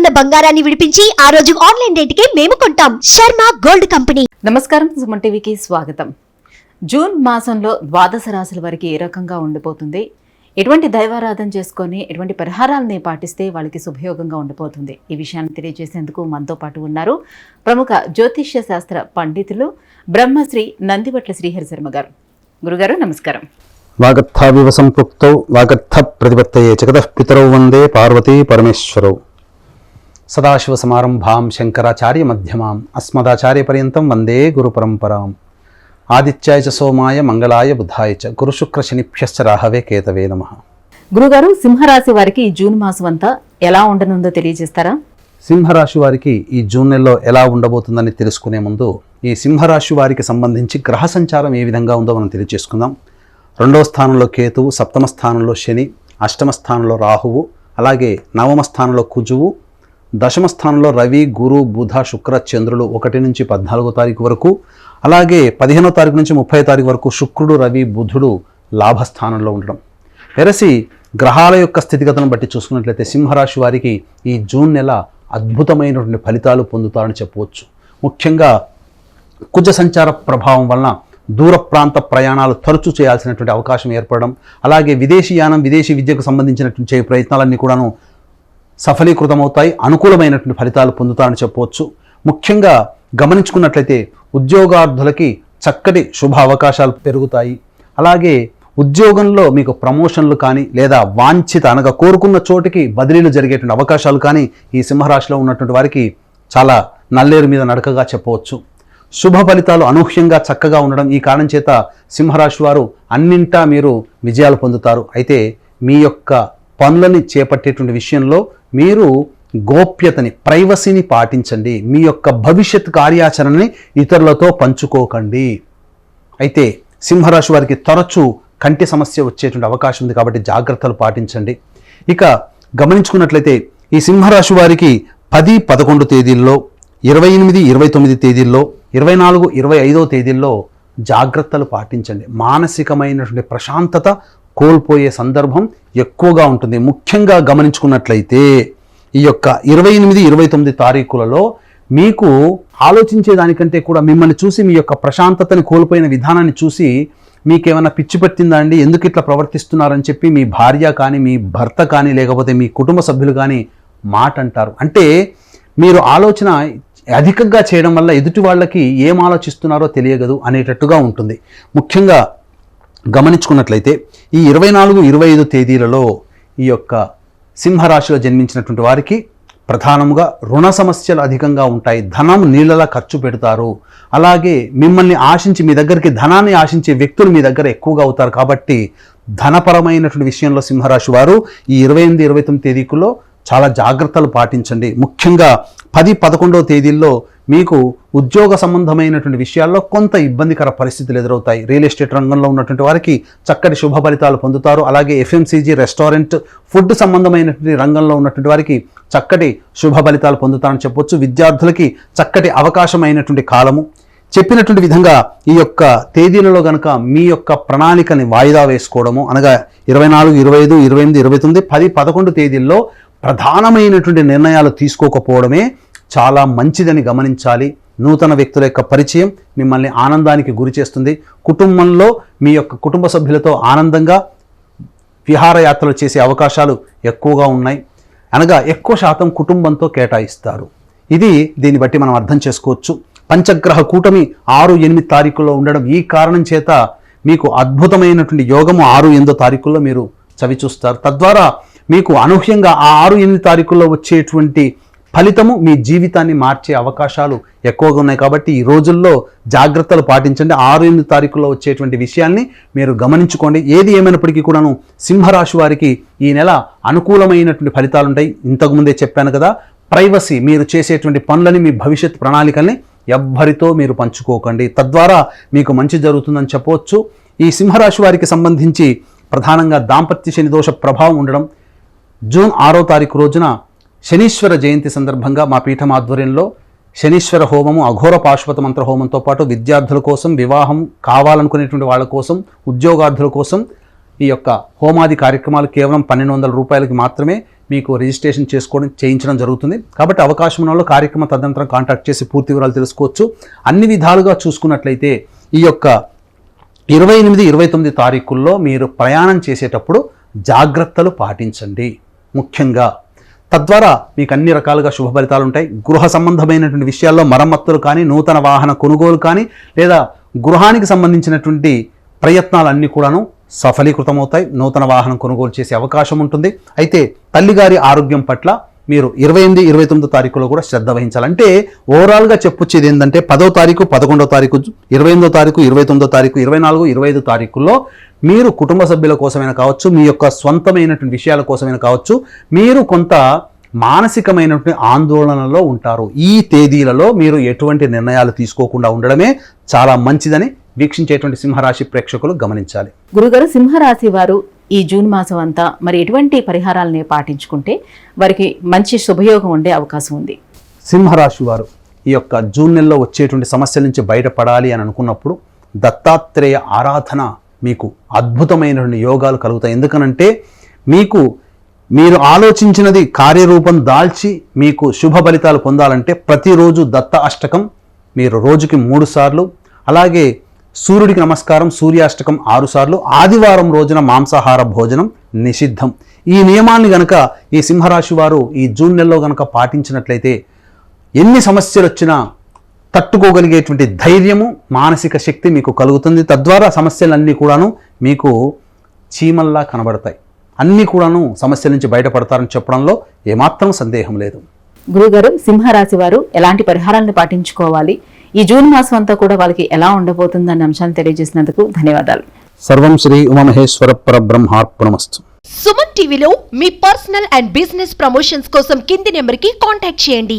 ఉన్న బంగారాన్ని విడిపించి ఆ రోజు ఆన్లైన్ రేటుకే మేము కొంటాం. Sharma gold company. నమస్కారం, సుమన్ టీవీకి స్వాగతం. జూన్ మాసంలో ద్వాదశ రాశుల వారికి ఏ రకంగా ఉండిపోతుంది, ఎటువంటి దైవారాధన చేసుకొని ఎటువంటి పరిహారాలని పాటిస్తే వాళ్ళకి శుభయోగంగా ఉండిపోతుంది, ఈ విషయాన్ని తెలియజేసేందుకు మనతో పాటు ఉన్నారు ప్రముఖ జ్యోతిష్య శాస్త్ర పండితులు బ్రహ్మశ్రీ నందివట్ల శ్రీహరి శర్మ గారు. గురుగారు నమస్కారం. వాగర్థావివ సంపృక్తౌ వాగర్థ ప్రతిపత్తయే జగతః పితరౌ వందే పార్వతీ పరమేశ్వరౌ. సదాశివ సమారంభాం శంకరాచార్య మధ్యమాం అస్మదాచార్య పర్యంతం వందే గురు పరంపరాం. ఆదిత్యాయ చ సోమాయ మంగళాయ బుధాయ చ గురు శుక్ర శనిభ్యశ్చ రాహవే కేతవే నమః. గురుగారు, సింహరాశి వారికి ఈ జూన్ మాసం అంతా ఎలా ఉండనుందో తెలియజేస్తారా? సింహరాశి వారికి ఈ జూన్ నెలలో ఎలా ఉండబోతుందని తెలుసుకునే ముందు ఈ సింహరాశి వారికి సంబంధించి గ్రహ సంచారం ఏ విధంగా ఉందో మనం తెలియజేసుకుందాం. 2వ స్థానంలో కేతువు, 7వ స్థానంలో శని, 8వ స్థానంలో రాహువు, అలాగే 9వ స్థానంలో కుజువు, 10వ స్థానంలో రవి, గురు, బుధ, శుక్ర, చంద్రులు 1 నుంచి 14వ తారీఖు వరకు, అలాగే 15వ తారీఖు నుంచి 30వ తారీఖు వరకు శుక్రుడు, రవి, బుధుడు లాభస్థానంలో ఉండడం. వెరసి గ్రహాల యొక్క స్థితిగతులను బట్టి చూసుకున్నట్లయితే సింహరాశి వారికి ఈ జూన్ నెల అద్భుతమైనటువంటి ఫలితాలు పొందుతారని చెప్పవచ్చు. ముఖ్యంగా కుజ సంచార ప్రభావం వలన దూర ప్రాంత ప్రయాణాలు తరచూ చేయాల్సినటువంటి అవకాశం ఏర్పడడం, అలాగే విదేశీయానం, విదేశీ విద్యకు సంబంధించినటువంటి చేయ ప్రయత్నాలన్నీ కూడాను సఫలీకృతమవుతాయి. అనుకూలమైనటువంటి ఫలితాలు పొందుతారని చెప్పవచ్చు. ముఖ్యంగా గమనించుకున్నట్లయితే ఉద్యోగార్థులకి చక్కటి శుభ అవకాశాలు పెరుగుతాయి. అలాగే ఉద్యోగంలో మీకు ప్రమోషన్లు కానీ లేదా వాంఛిత అనగా కోరుకున్న చోటికి బదిలీలు జరిగేటువంటి అవకాశాలు కానీ ఈ సింహరాశిలో ఉన్నటువంటి వారికి చాలా నల్లేరు మీద నడకగా చెప్పవచ్చు. శుభ ఫలితాలు అనూహ్యంగా చక్కగా ఉండడం, ఈ కారణం చేత సింహరాశి వారు అన్నింటా మీరు విజయాలు పొందుతారు. అయితే మీ యొక్క పనులని చేపట్టేటువంటి విషయంలో మీరు గోప్యతని, ప్రైవసీని పాటించండి. మీ యొక్క భవిష్యత్ కార్యాచరణని ఇతరులతో పంచుకోకండి. అయితే సింహరాశి వారికి తరచూ కంటి సమస్య వచ్చేటువంటి అవకాశం ఉంది కాబట్టి జాగ్రత్తలు పాటించండి. ఇక గమనించుకున్నట్లయితే ఈ సింహరాశి వారికి 10, 11 తేదీల్లో, 28, 29 తేదీల్లో, 24, 25వ తేదీల్లో జాగ్రత్తలు పాటించండి. మానసికమైనటువంటి ప్రశాంతత కోల్పోయే సందర్భం ఎక్కువగా ఉంటుంది. ముఖ్యంగా గమనించుకున్నట్లయితే ఈ యొక్క 28, 29 తారీఖులలో మీకు ఆలోచించే దానికంటే కూడా మిమ్మల్ని చూసి మీ యొక్క ప్రశాంతతని కోల్పోయిన విధానాన్ని చూసి మీకేమైనా పిచ్చి పట్టిందా అండి, ఎందుకు ఇట్లా ప్రవర్తిస్తున్నారని చెప్పి మీ భార్య కానీ, మీ భర్త కానీ, లేకపోతే మీ కుటుంబ సభ్యులు కానీ మాట అంటారు. అంటే మీరు ఆలోచన అధికంగా చేయడం వల్ల ఎదుటి వాళ్ళకి ఏం ఆలోచిస్తున్నారో తెలియగదు అనేటట్టుగా ఉంటుంది. ముఖ్యంగా గమనించుకున్నట్లయితే ఈ 24, 25 తేదీలలో ఈ యొక్క సింహరాశిలో జన్మించినటువంటి వారికి ప్రధానంగా రుణ సమస్యలు అధికంగా ఉంటాయి. ధనం నీళ్ళలా ఖర్చు పెడతారు. అలాగే మిమ్మల్ని ఆశించి, మీ దగ్గరికి ధనాన్ని ఆశించే వ్యక్తులు మీ దగ్గర ఎక్కువగా అవుతారు. కాబట్టి ధనపరమైనటువంటి విషయంలో సింహరాశి వారు ఈ 28, 29 తేదీకుల్లో చాలా జాగ్రత్తలు పాటించండి. ముఖ్యంగా 10, 11వ తేదీల్లో మీకు ఉద్యోగ సంబంధమైనటువంటి విషయాల్లో కొంత ఇబ్బందికర పరిస్థితులు ఎదురవుతాయి. రియల్ ఎస్టేట్ రంగంలో ఉన్నటువంటి వారికి చక్కటి శుభ ఫలితాలు పొందుతారు. అలాగే ఎఫ్ఎంసీజీ, రెస్టారెంట్, ఫుడ్ సంబంధమైనటువంటి రంగంలో ఉన్నటువంటి వారికి చక్కటి శుభ ఫలితాలు పొందుతారని చెప్పొచ్చు. విద్యార్థులకి చక్కటి అవకాశం అయినటువంటి కాలము. చెప్పినటువంటి విధంగా ఈ యొక్క తేదీలలో కనుక మీ యొక్క ప్రణాళికని వాయిదా వేసుకోవడము, అనగా 24, 25, 28, 29, 10, 11 తేదీల్లో ప్రధానమైనటువంటి నిర్ణయాలు తీసుకోకపోవడమే చాలా మంచిదని గమనించాలి. నూతన వ్యక్తుల యొక్క పరిచయం మిమ్మల్ని ఆనందానికి గురి చేస్తుంది. కుటుంబంలో మీ యొక్క కుటుంబ సభ్యులతో ఆనందంగా విహారయాత్రలు చేసే అవకాశాలు ఎక్కువగా ఉన్నాయి. అనగా ఎక్కువ శాతం కుటుంబంతో కేటాయిస్తారు. దీన్ని బట్టి మనం అర్థం చేసుకోవచ్చు. పంచగ్రహ కూటమి 6, 8 తారీఖుల్లో ఉండడం, ఈ కారణం చేత మీకు అద్భుతమైనటువంటి యోగము 6, 8 తారీఖుల్లో మీరు చవి చూస్తారు. తద్వారా మీకు అనూహ్యంగా ఆ 6, 8 తారీఖుల్లో వచ్చేటువంటి ఫలితము మీ జీవితాన్ని మార్చే అవకాశాలు ఎక్కువగా ఉన్నాయి. కాబట్టి ఈ రోజుల్లో జాగ్రత్తలు పాటించండి. 6, 8 తారీఖుల్లో వచ్చేటువంటి విషయాల్ని మీరు గమనించుకోండి. ఏది ఏమైనప్పటికీ కూడాను సింహరాశి వారికి ఈ నెల అనుకూలమైనటువంటి ఫలితాలు ఉంటాయి. ఇంతకుముందే చెప్పాను కదా, ప్రైవసీ, మీరు చేసేటువంటి పనులని, మీ భవిష్యత్ ప్రణాళికల్ని ఎవ్వరితో మీరు పంచుకోకండి. తద్వారా మీకు మంచి జరుగుతుందని చెప్పవచ్చు. ఈ సింహరాశి వారికి సంబంధించి ప్రధానంగా దాంపత్య శని దోష ప్రభావం ఉండడం, జూన్ 6వ తారీఖు రోజున శనీశ్వర జయంతి సందర్భంగా మా పీఠం ఆధ్వర్యంలో శనీశ్వర హోమము, అఘోర పాశుపత మంత్ర హోమంతో పాటు విద్యార్థుల కోసం, వివాహం కావాలనుకునేటువంటి వాళ్ళ కోసం, ఉద్యోగార్థుల కోసం ఈ యొక్క హోమాది కార్యక్రమాలు కేవలం 1200 రూపాయలకి మాత్రమే మీకు రిజిస్ట్రేషన్ చేయించడం జరుగుతుంది. కాబట్టి అవకాశం ఉన్న వాళ్ళు కార్యక్రమ తదనంతరం కాంటాక్ట్ చేసి పూర్తి వివరాలు తెలుసుకోవచ్చు. అన్ని విధాలుగా చూసుకున్నట్లయితే ఈ యొక్క 28, 29 తారీఖుల్లో మీరు ప్రయాణం చేసేటప్పుడు జాగ్రత్తలు పాటించండి ముఖ్యంగా. తద్వారా మీకు అన్ని రకాలుగా శుభ ఫలితాలు ఉంటాయి. గృహ సంబంధమైనటువంటి విషయాల్లో మరమ్మతులు కానీ, నూతన వాహన కొనుగోలు కానీ, లేదా గృహానికి సంబంధించినటువంటి ప్రయత్నాలన్నీ కూడాను సఫలీకృతమవుతాయి. నూతన వాహనం కొనుగోలు చేసే అవకాశం ఉంటుంది. అయితే తల్లిగారి ఆరోగ్యం పట్ల మీరు 28, 29 తారీఖులో కూడా శ్రద్ధ వహించాలంటే ఓవరాల్గా చెప్పొచ్చేది ఏంటంటే 10వ తారీఖు, 11వ తారీఖు, 28వ తారీఖు, 29వ తారీఖు, 24, 25 తారీఖుల్లో మీరు కుటుంబ సభ్యుల కోసమైనా కావచ్చు, మీ యొక్క స్వంతమైనటువంటి విషయాల కోసమైనా కావచ్చు, మీరు కొంత మానసికమైనటువంటి ఆందోళనలో ఉంటారు. ఈ తేదీలలో మీరు ఎటువంటి నిర్ణయాలు తీసుకోకుండా ఉండడమే చాలా మంచిదని వీక్షించేటువంటి సింహరాశి ప్రేక్షకులు గమనించాలి. గురుగారు, సింహరాశి వారు ఈ జూన్ మాసం అంతా మరి ఎటువంటి పరిహారాలని పాటించుకుంటే వారికి మంచి శుభయోగం ఉండే అవకాశం ఉంది? సింహరాశి వారు ఈ యొక్క జూన్ నెలలో వచ్చేటువంటి సమస్యల నుంచి బయటపడాలి అని అనుకున్నప్పుడు దత్తాత్రేయ ఆరాధన మీకు అద్భుతమైనటువంటి యోగాలు కలుగుతాయి. ఎందుకనంటే మీరు ఆలోచించినది కార్యరూపం దాల్చి మీకు శుభ ఫలితాలు పొందాలంటే ప్రతిరోజు దత్త అష్టకం మీరు రోజుకి 3 సార్లు, అలాగే సూర్యుడికి నమస్కారం సూర్యాష్టకం 6 సార్లు, ఆదివారం రోజున మాంసాహార భోజనం నిషిద్ధం. ఈ నియమాన్ని గనక ఈ సింహరాశి వారు ఈ జూన్ నెలలో గనక పాటించినట్లయితే ఎన్ని సమస్యలు వచ్చినా తట్టుకోగలిగేటువంటి ధైర్యము, మానసిక శక్తి మీకు కలుగుతుంది. తద్వారా సమస్యలన్నీ కూడాను మీకు చీమల్లా కనబడతాయి. అన్నీ కూడాను సమస్యల నుంచి బయటపడతారని చెప్పడంలో ఏమాత్రం సందేహం లేదు. గురుగారు, సింహరాశి వారు ఎలాంటి పరిహారాలను పాటించుకోవాలి, ఈ జూన్ మాసం అంతా కూడా వాళ్ళకి ఎలా ఉండబోతుందన్న అంశాన్ని తెలియజేసినందుకు ధన్యవాదాలు. సర్వం శ్రీ ఉమామహేశ్వర పరబ్రహ్మార్పణమస్తు. సుమన్ టీవీలో మీ పర్సనల్ అండ్ బిజినెస్ ప్రమోషన్స్ కోసం కింది నెంబర్కి కాంటాక్ట్ చేయండి.